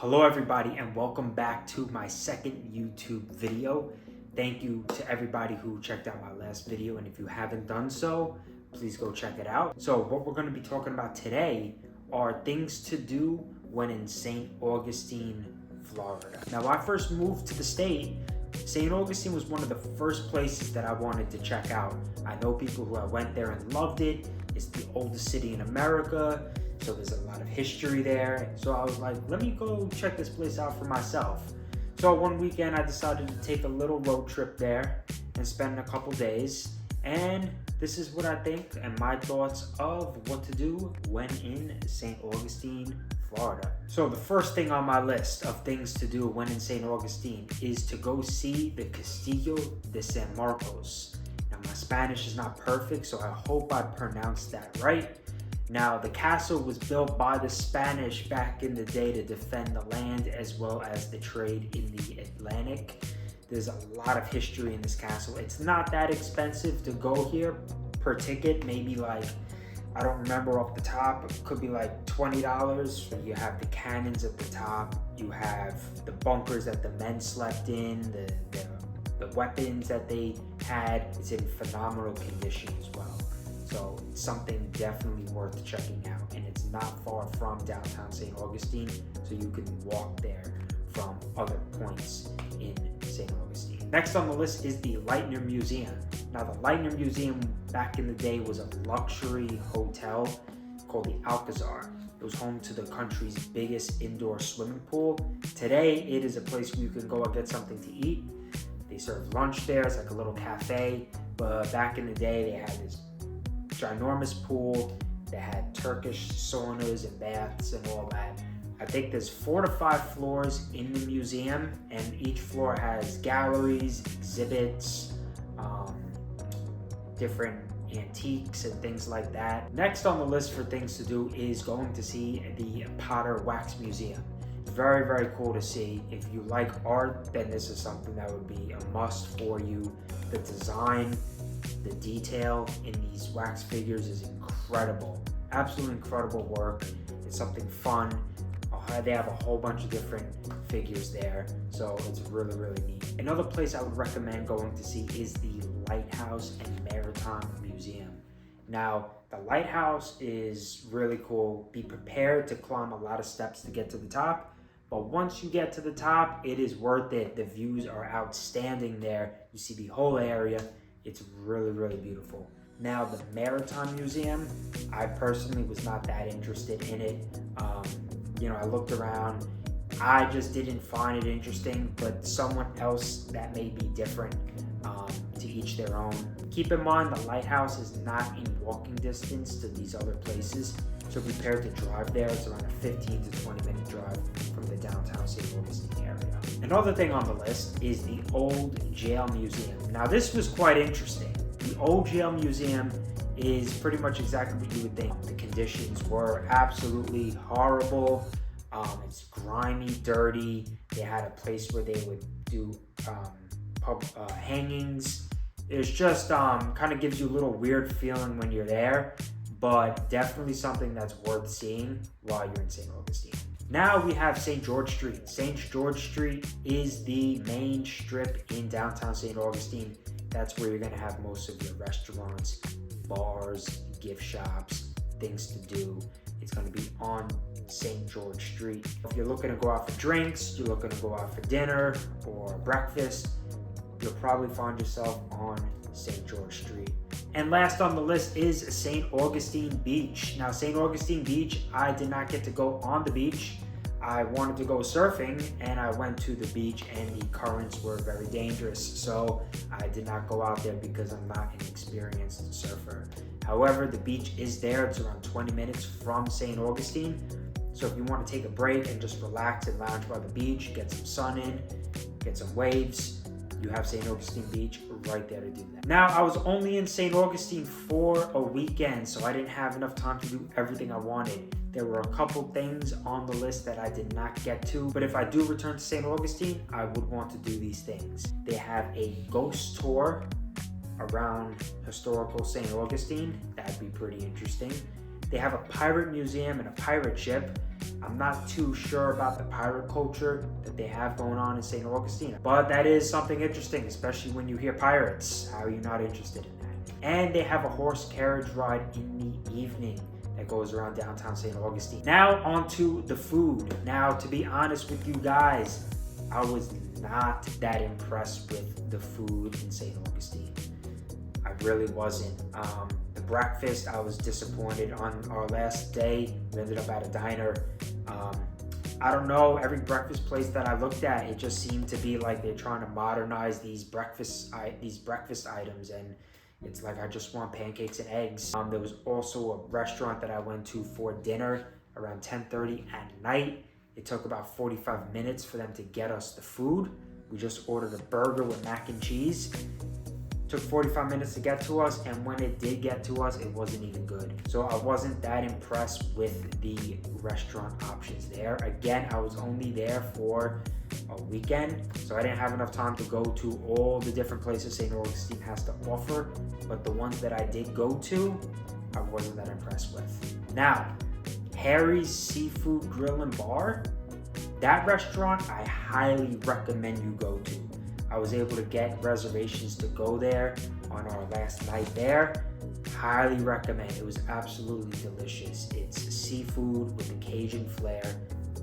Hello everybody and welcome back to my second YouTube video. Thank you to everybody who checked out my last video, and if you haven't done so, please go check it out. So what we're going to be talking about today are things to do when in St. Augustine, Florida. Now, when I first moved to the state, St. Augustine was one of the first places that I wanted to check out. I know people who went there and loved it. It's the oldest city in America. So there's a lot of history there. So I was like, let me go check this place out for myself. So one weekend I decided to take a little road trip there and spend a couple days. And this is what I think and my thoughts of what to do when in St. Augustine, Florida. So the first thing on my list of things to do when in St. Augustine is to go see the Castillo de San Marcos. Now my Spanish is not perfect, so I hope I pronounced that right. Now, the castle was built by the Spanish back in the day to defend the land as well as the trade in the Atlantic. There's a lot of history in this castle. It's not that expensive to go here per ticket, maybe like, I don't remember off the top, it could be like $20. You have the cannons at the top, you have the bunkers that the men slept in, the weapons that they had. It's in phenomenal condition as well. So it's something definitely worth checking out, and it's not far from downtown St. Augustine, so you can walk there from other points in St. Augustine. Next on the list is the Lightner Museum. Now the Lightner Museum back in the day was a luxury hotel called the Alcazar. It was home to the country's biggest indoor swimming pool. Today it is a place where you can go and get something to eat. They serve lunch there, it's like a little cafe, but back in the day they had this ginormous pool. They had Turkish saunas and baths and all that. I think there's 4 to 5 floors in the museum, and each floor has galleries, exhibits, different antiques and things like that. Next on the list for things to do is going to see the Potter Wax Museum. Very, very cool to see. If you like art, then this is something that would be a must for you. The design, the detail in these wax figures is incredible. Absolutely incredible work. It's something fun. They have a whole bunch of different figures there, so it's really, really neat. Another place I would recommend going to see is the Lighthouse and Maritime Museum. Now, the lighthouse is really cool. Be prepared to climb a lot of steps to get to the top, but once you get to the top, it is worth it. The views are outstanding there. You see the whole area. It's really, really beautiful. Now, the Maritime Museum, I personally was not that interested in it. I looked around. I just didn't find it interesting, but someone else that may be different, to each their own. Keep in mind, the lighthouse is not in walking distance to these other places, so prepare to drive there. It's around a 15 to 20 minute drive from the downtown St. Augustine area. Another thing on the list is the Old Jail Museum. Now, this was quite interesting. The Old Jail Museum is pretty much exactly what you would think. The conditions were absolutely horrible. It's grimy, dirty. They had a place where they would do hangings. It's just kind of gives you a little weird feeling when you're there, but definitely something that's worth seeing while you're in St. Augustine. Now we have St. George Street. St. George Street is the main strip in downtown St. Augustine. That's where you're going to have most of your restaurants, bars, gift shops, things to do. It's going to be on St. George Street. If you're looking to go out for drinks, you're looking to go out for dinner or breakfast, you'll probably find yourself on St. George Street. And last on the list is St. Augustine Beach. Now, St. Augustine Beach, I did not get to go on the beach. I wanted to go surfing, and I went to the beach, and the currents were very dangerous. So I did not go out there because I'm not an experienced surfer. However, the beach is there. It's around 20 minutes from St. Augustine. So if you want to take a break and just relax and lounge by the beach, get some sun in, get some waves, you have St. Augustine Beach right there to do that. Now, I was only in St. Augustine for a weekend, so I didn't have enough time to do everything I wanted. There were a couple things on the list that I did not get to, but if I do return to St. Augustine, I would want to do these things. They have a ghost tour around historical St. Augustine. That'd be pretty interesting. They have a pirate museum and a pirate ship. I'm not too sure about the pirate culture that they have going on in St. Augustine, but that is something interesting, especially when you hear pirates. How are you not interested in that? And they have a horse carriage ride in the evening that goes around downtown St. Augustine. Now onto the food. Now, to be honest with you guys, I was not that impressed with the food in St. Augustine. I really wasn't. The breakfast, I was disappointed. On our last day, we ended up at a diner. I don't know, every breakfast place that I looked at, it just seemed to be like they're trying to modernize these breakfast items, and it's like I just want pancakes and eggs. There was also a restaurant that I went to for dinner around 10:30 at night. It took about 45 minutes for them to get us the food. We just ordered a burger with mac and cheese. Took 45 minutes to get to us, and when it did get to us, it wasn't even good. So I wasn't that impressed with the restaurant options there. Again, I was only there for a weekend, so I didn't have enough time to go to all the different places St. Augustine has to offer, but the ones that I did go to, I wasn't that impressed with. Now, Harry's Seafood Grill and Bar, that restaurant I highly recommend you go to. I was able to get reservations to go there on our last night there. Highly recommend. It was absolutely delicious. It's seafood with a Cajun flair.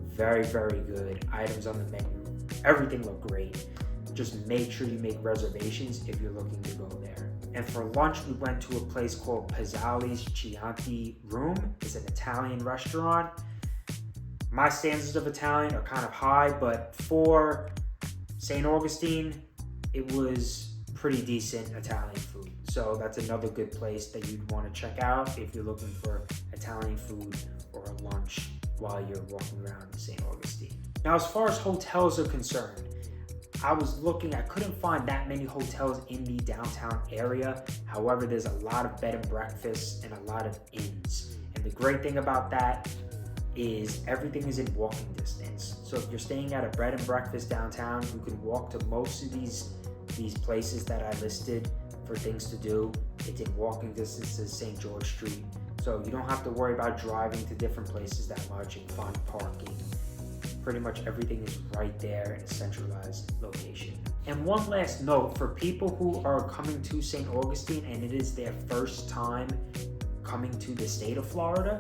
Very, very good. Items on the menu. Everything looked great. Just make sure you make reservations if you're looking to go there. And for lunch, we went to a place called Pizzali's Chianti Room. It's an Italian restaurant. My standards of Italian are kind of high, but for St. Augustine, it was pretty decent Italian food. So that's another good place that you'd want to check out if you're looking for Italian food or a lunch while you're walking around St. Augustine. Now, as far as hotels are concerned, I was looking, I couldn't find that many hotels in the downtown area. However, there's a lot of bed and breakfasts and a lot of inns. And the great thing about that is everything is in walking distance. So if you're staying at a bed and breakfast downtown, you can walk to most of these places that I listed for things to do. It's in walking distance to St. George Street. So you don't have to worry about driving to different places that much and find parking. Pretty much everything is right there in a centralized location. And one last note, for people who are coming to St. Augustine and it is their first time coming to the state of Florida,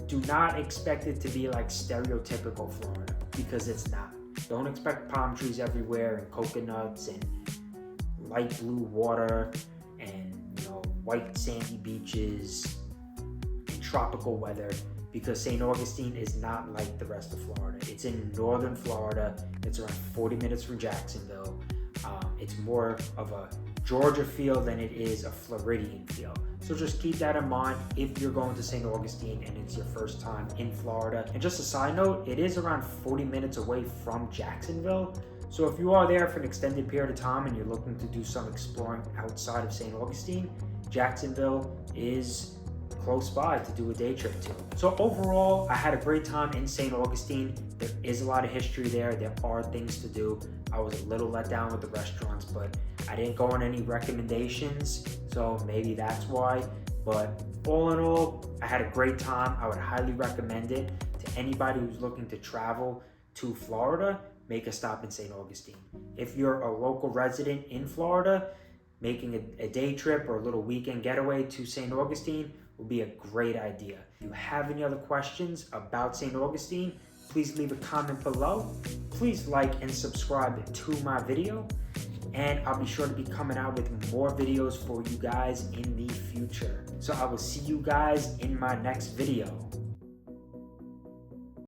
do not expect it to be like stereotypical Florida, because it's not. Don't expect palm trees everywhere and coconuts and light blue water and white sandy beaches and tropical weather, because St. Augustine is not like the rest of Florida. It's in northern Florida. It's around 40 minutes from Jacksonville. It's more of a Georgia feel than it is a Floridian feel. So just keep that in mind if you're going to St. Augustine and it's your first time in Florida. And just a side note, it is around 40 minutes away from Jacksonville. So if you are there for an extended period of time and you're looking to do some exploring outside of St. Augustine, Jacksonville is close by to do a day trip to. So overall, I had a great time in St. Augustine. There is a lot of history there. There are things to do. I was a little let down with the restaurants, but I didn't go on any recommendations, so maybe that's why. But all in all, I had a great time. I would highly recommend it to anybody who's looking to travel to Florida. Make a stop in St. Augustine. If you're a local resident in Florida, making a day trip or a little weekend getaway to St. Augustine will be a great idea. If you have any other questions about St. Augustine, please leave a comment below. Please like and subscribe to my video, and I'll be sure to be coming out with more videos for you guys in the future. So I will see you guys in my next video.